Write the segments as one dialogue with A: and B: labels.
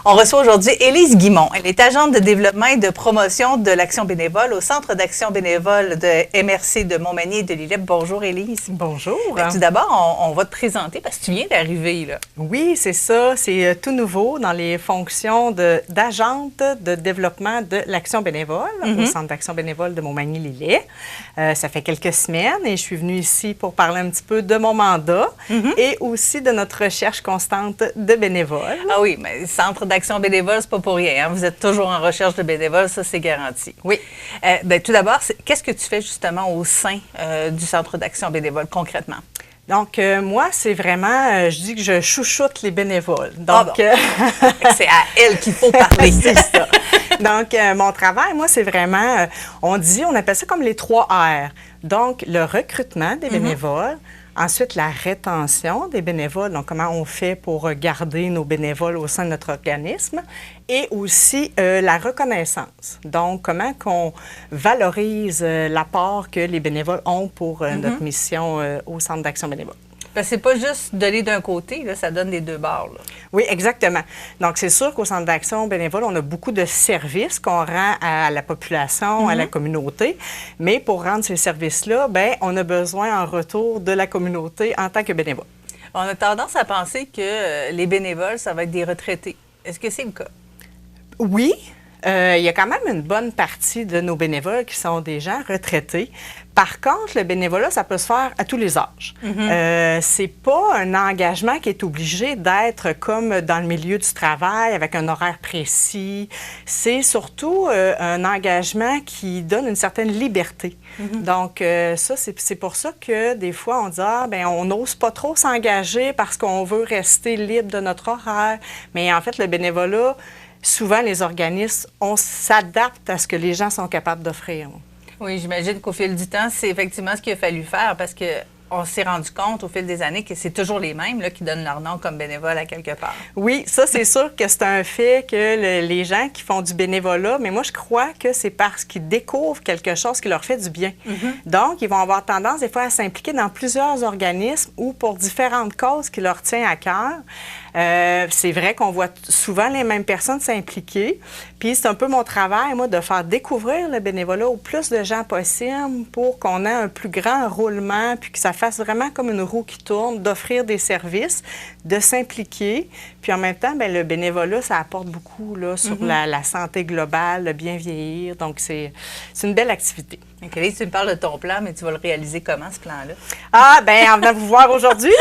A: On reçoit aujourd'hui Élise Guimont. Elle est agente de développement et de promotion de l'action bénévole au Centre d'action bénévole de MRC de Montmagny et de Lillip. Bonjour Élise.
B: Bonjour.
A: Tout d'abord, on va te présenter parce que tu viens d'arriver là.
B: Oui, c'est ça. C'est tout nouveau dans les fonctions d'agente de développement de l'action bénévole au Centre d'action bénévole de Montmagny-Lillip. Ça fait quelques semaines et je suis venue ici pour parler un petit peu de mon mandat et aussi de notre recherche constante de bénévoles.
A: Ah oui, mais le Centre d'action bénévole, c'est pas pour rien. Hein? Vous êtes toujours en recherche de bénévoles, ça c'est garanti.
B: Oui.
A: Tout d'abord, qu'est-ce que tu fais justement au sein du Centre d'action bénévole concrètement?
B: Donc, moi, c'est vraiment, je dis que je chouchoute les bénévoles. Donc,
A: c'est à elle qu'il faut parler.
B: C'est ça. Donc, mon travail, moi, c'est vraiment, on appelle ça comme les 3 R. Donc, le recrutement des bénévoles. Ensuite, la rétention des bénévoles, donc comment on fait pour garder nos bénévoles au sein de notre organisme, et aussi la reconnaissance. Donc, comment qu'on valorise l'apport que les bénévoles ont pour notre mission au Centre d'action bénévole.
A: C'est pas juste donner d'un côté, là, ça donne des deux bords. Là.
B: Oui, exactement. Donc, c'est sûr qu'au Centre d'action bénévole, on a beaucoup de services qu'on rend à la population, à la communauté. Mais pour rendre ces services-là, bien, on a besoin en retour de la communauté en tant que bénévole.
A: On a tendance à penser que les bénévoles, ça va être des retraités. Est-ce que c'est le cas?
B: Oui. Il y a quand même une bonne partie de nos bénévoles qui sont des gens retraités. Par contre, le bénévolat, ça peut se faire à tous les âges. C'est pas un engagement qui est obligé d'être comme dans le milieu du travail, avec un horaire précis. C'est surtout un engagement qui donne une certaine liberté. Donc, ça, c'est pour ça que des fois, on dit, on n'ose pas trop s'engager parce qu'on veut rester libre de notre horaire. Mais en fait, le bénévolat, souvent, les organismes, on s'adapte à ce que les gens sont capables d'offrir.
A: Oui, j'imagine qu'au fil du temps, c'est effectivement ce qu'il a fallu faire parce qu'on s'est rendu compte au fil des années que c'est toujours les mêmes là, qui donnent leur nom comme bénévole à quelque part.
B: Oui, ça, c'est sûr que c'est un fait que les gens qui font du bénévolat, mais moi, je crois que c'est parce qu'ils découvrent quelque chose qui leur fait du bien. Donc, ils vont avoir tendance, des fois, à s'impliquer dans plusieurs organismes ou pour différentes causes qui leur tiennent à cœur. C'est vrai qu'on voit souvent les mêmes personnes s'impliquer. Puis c'est un peu mon travail, moi, de faire découvrir le bénévolat au plus de gens possible pour qu'on ait un plus grand roulement, puis que ça fasse vraiment comme une roue qui tourne, d'offrir des services, de s'impliquer. Puis en même temps, bien, le bénévolat, ça apporte beaucoup là, sur la santé globale, le bien vieillir. Donc, c'est une belle activité.
A: OK, tu me parles de ton plan, mais tu vas le réaliser comment, ce plan-là?
B: Ah, bien, en venant vous voir aujourd'hui.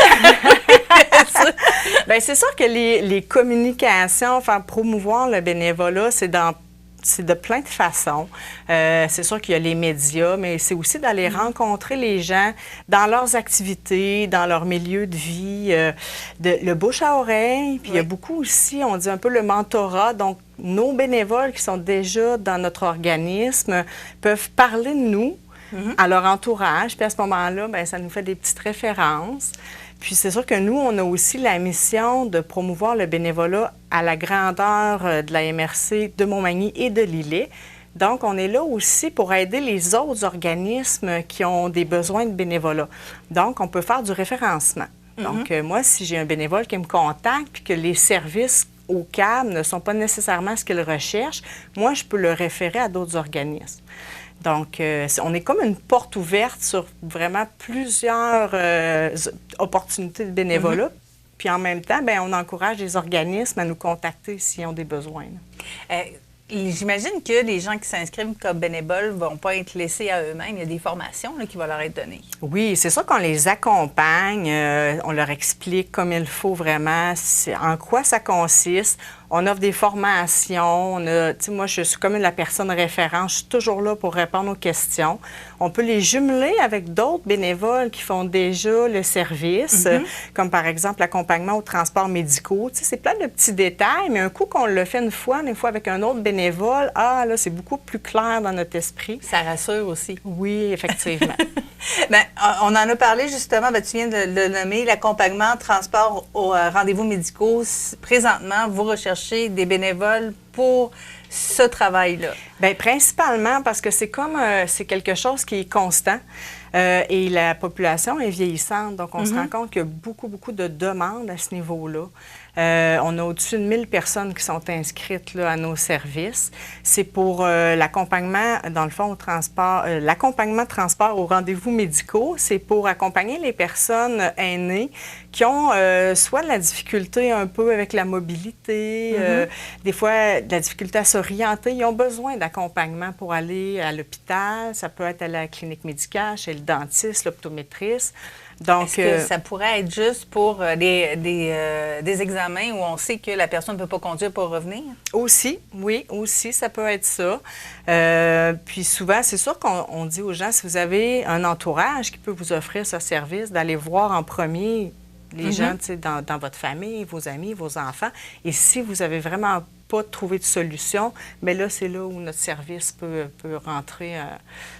B: Bien, c'est sûr que les communications, faire promouvoir le bénévolat, c'est de plein de façons. C'est sûr qu'il y a les médias, mais c'est aussi d'aller rencontrer les gens dans leurs activités, dans leur milieu de vie, le bouche à oreille. Puis il y a beaucoup aussi, on dit un peu le mentorat. Donc, nos bénévoles qui sont déjà dans notre organisme peuvent parler de nous à leur entourage. Puis à ce moment-là, bien, ça nous fait des petites références. Puis c'est sûr que nous, on a aussi la mission de promouvoir le bénévolat à la grandeur de la MRC de Montmagny et de Lillip. Donc, on est là aussi pour aider les autres organismes qui ont des besoins de bénévolat. Donc, on peut faire du référencement. Donc, moi, si j'ai un bénévole qui me contacte puis que les services au CAB ne sont pas nécessairement ce qu'il recherche, moi, je peux le référer à d'autres organismes. Donc, on est comme une porte ouverte sur vraiment plusieurs opportunités de bénévolat. Puis en même temps, bien, on encourage les organismes à nous contacter s'ils ont des besoins.
A: J'imagine que les gens qui s'inscrivent comme bénévoles ne vont pas être laissés à eux-mêmes. Il y a des formations là, qui vont leur être données. Oui,
B: c'est sûr qu'on les accompagne, on leur explique comme il faut vraiment en quoi ça consiste. On offre des formations. Moi, je suis comme la personne référente. Je suis toujours là pour répondre aux questions. On peut les jumeler avec d'autres bénévoles qui font déjà le service, comme par exemple l'accompagnement aux transports médicaux. C'est plein de petits détails, mais un coup qu'on le fait une fois avec un autre bénévole, là, c'est beaucoup plus clair dans notre esprit.
A: Ça rassure aussi.
B: Oui, effectivement.
A: Bien, on en a parlé justement, tu viens de le nommer, l'accompagnement, transport aux rendez-vous médicaux. Présentement, vous recherchez des bénévoles pour ce travail-là?
B: Bien, principalement parce que c'est quelque chose qui est constant et la population est vieillissante. Donc, on se rend compte qu'il y a beaucoup, beaucoup de demandes à ce niveau-là. On a au-dessus de 1000 personnes qui sont inscrites là, à nos services. C'est pour l'accompagnement, dans le fond, au transport, l'accompagnement de transport aux rendez-vous médicaux. C'est pour accompagner les personnes aînées qui ont soit de la difficulté un peu avec la mobilité, des fois de la difficulté à s'orienter. Ils ont besoin d'accompagnement pour aller à l'hôpital. Ça peut être à la clinique médicale, chez le dentiste, l'optométriste. Donc,
A: est-ce que ça pourrait être juste pour des examens où on sait que la personne ne peut pas conduire pour revenir?
B: Aussi, oui, aussi, ça peut être ça. Puis souvent, c'est sûr qu'on dit aux gens, si vous avez un entourage qui peut vous offrir ce service, d'aller voir en premier les gens dans votre famille, vos amis, vos enfants. Et si vous avez vraiment pas trouvé de solution, mais là, c'est là où notre service peut rentrer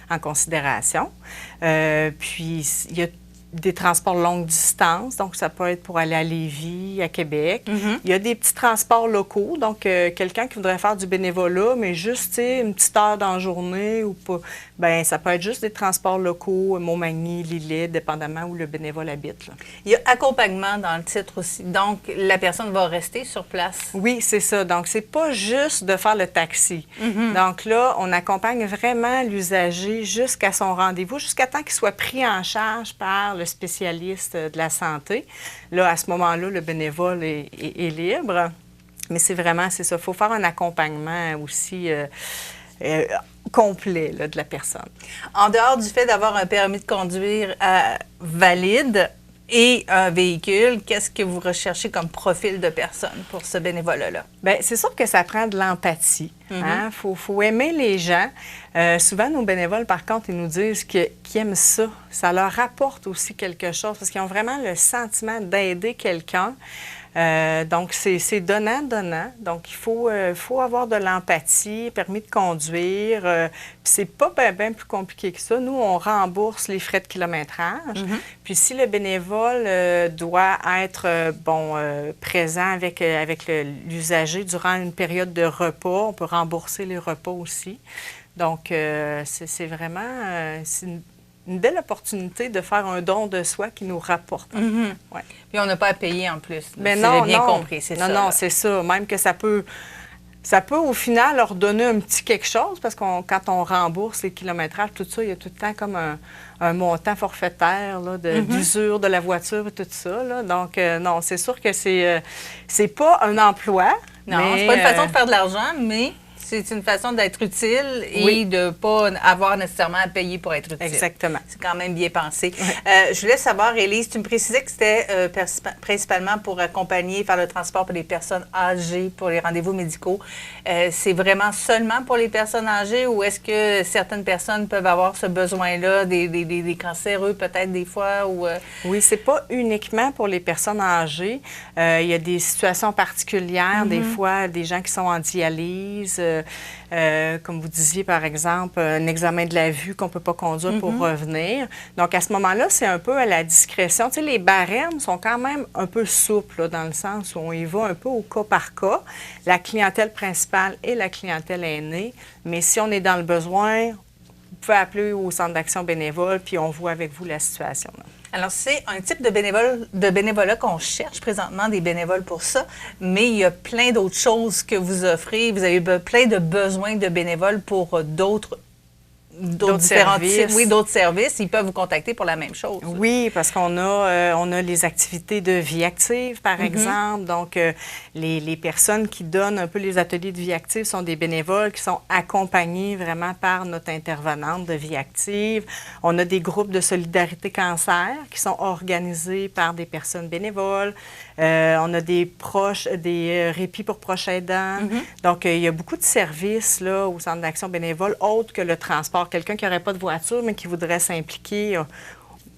B: en considération. Puis, il y a des transports longue distance, donc ça peut être pour aller à Lévis, à Québec. Il y a des petits transports locaux, donc quelqu'un qui voudrait faire du bénévolat, mais juste une petite heure dans la journée ou pas, bien, ça peut être juste des transports locaux, Montmagny, Lillet, dépendamment où le bénévole habite. Là.
A: Il y a accompagnement dans le titre aussi, donc la personne va rester sur place.
B: Oui, c'est ça. Donc, c'est pas juste de faire le taxi. Donc là, on accompagne vraiment l'usager jusqu'à son rendez-vous, jusqu'à temps qu'il soit pris en charge par le spécialiste de la santé. Là, à ce moment-là, le bénévole est libre. Mais c'est ça. Il faut faire un accompagnement aussi complet là, de la personne.
A: En dehors du fait d'avoir un permis de conduire valide et un véhicule, qu'est-ce que vous recherchez comme profil de personne pour ce bénévolat-là?
B: Bien, c'est sûr que ça prend de l'empathie. Il faut aimer les gens. Souvent, nos bénévoles, par contre, ils nous disent qu'ils aiment ça. Ça leur rapporte aussi quelque chose parce qu'ils ont vraiment le sentiment d'aider quelqu'un. Donc, c'est donnant-donnant. Donc, il faut avoir de l'empathie, permis de conduire. Puis, c'est pas bien plus compliqué que ça. Nous, on rembourse les frais de kilométrage. Puis, si le bénévole doit être présent avec l'usager durant une période de repas, on peut rembourser les repas aussi. Donc, c'est vraiment une belle opportunité de faire un don de soi qui nous rapporte.
A: Ouais. Puis on n'a pas à payer en plus.
B: Mais
A: si
B: non,
A: j'ai bien compris, c'est ça.
B: Non, c'est ça. Même que ça peut au final leur donner un petit quelque chose parce que quand on rembourse les kilométrages, tout ça, il y a tout le temps comme un montant forfaitaire là, d'usure de la voiture et tout ça. Là. Donc, non, c'est sûr que c'est pas un emploi.
A: Non, c'est pas une façon de faire de l'argent, mais c'est une façon d'être utile et de ne pas avoir nécessairement à payer pour être utile.
B: Exactement.
A: C'est quand même bien pensé. Je voulais savoir, Élise, tu me précisais que c'était principalement pour accompagner, faire le transport pour les personnes âgées, pour les rendez-vous médicaux. C'est vraiment seulement pour les personnes âgées ou est-ce que certaines personnes peuvent avoir ce besoin-là, des cancéreux peut-être des fois?
B: Oui, c'est pas uniquement pour les personnes âgées. Il y a des situations particulières, des fois des gens qui sont en dialyse, comme vous disiez, par exemple, un examen de la vue qu'on ne peut pas conduire pour revenir. Donc, à ce moment-là, c'est un peu à la discrétion. Tu sais, les barèmes sont quand même un peu souples, là, dans le sens où on y va un peu au cas par cas. La clientèle principale et la clientèle aînée. Mais si on est dans le besoin, vous pouvez appeler au centre d'action bénévole, puis on voit avec vous la situation. Là.
A: Alors, c'est un type de bénévolat qu'on cherche présentement, des bénévoles pour ça, mais il y a plein d'autres choses que vous offrez. Vous avez plein de besoins de bénévoles pour d'autres
B: services.
A: Oui, d'autres services. Ils peuvent vous contacter pour la même chose.
B: Oui, parce qu'on a les activités de vie active, par exemple. Donc, les personnes qui donnent un peu les ateliers de vie active sont des bénévoles qui sont accompagnés vraiment par notre intervenante de vie active. On a des groupes de solidarité cancer qui sont organisés par des personnes bénévoles. On a des répits pour proches aidants. Donc, il y a beaucoup de services là, au Centre d'action bénévole, autres que le transport. Quelqu'un qui n'aurait pas de voiture, mais qui voudrait s'impliquer.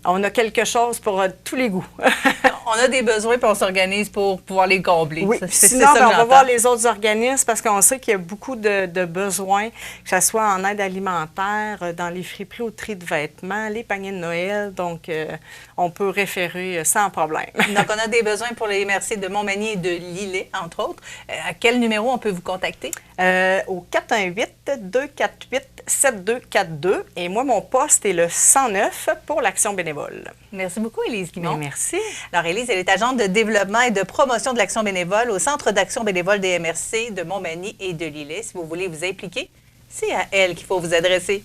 B: On a quelque chose pour tous les goûts.
A: On a des besoins puis on s'organise pour pouvoir les combler.
B: Oui, sinon, on va voir les autres organismes parce qu'on sait qu'il y a beaucoup de besoins, que ce soit en aide alimentaire, dans les friperies au tri de vêtements, les paniers de Noël. Donc, on peut référer sans problème.
A: Donc, on a des besoins pour les MRC de Montmagny et de Lillet, entre autres. À quel numéro on peut vous contacter?
B: Au 418-248-7242. Et moi, mon poste est le 109 pour l'action bénévole.
A: Merci beaucoup, Élise Guimond.
B: Merci.
A: Alors, Élise, elle est agente de développement et de promotion de l'action bénévole au Centre d'action bénévole des MRC de Montmagny et de Lillet. Si vous voulez vous impliquer, c'est à elle qu'il faut vous adresser.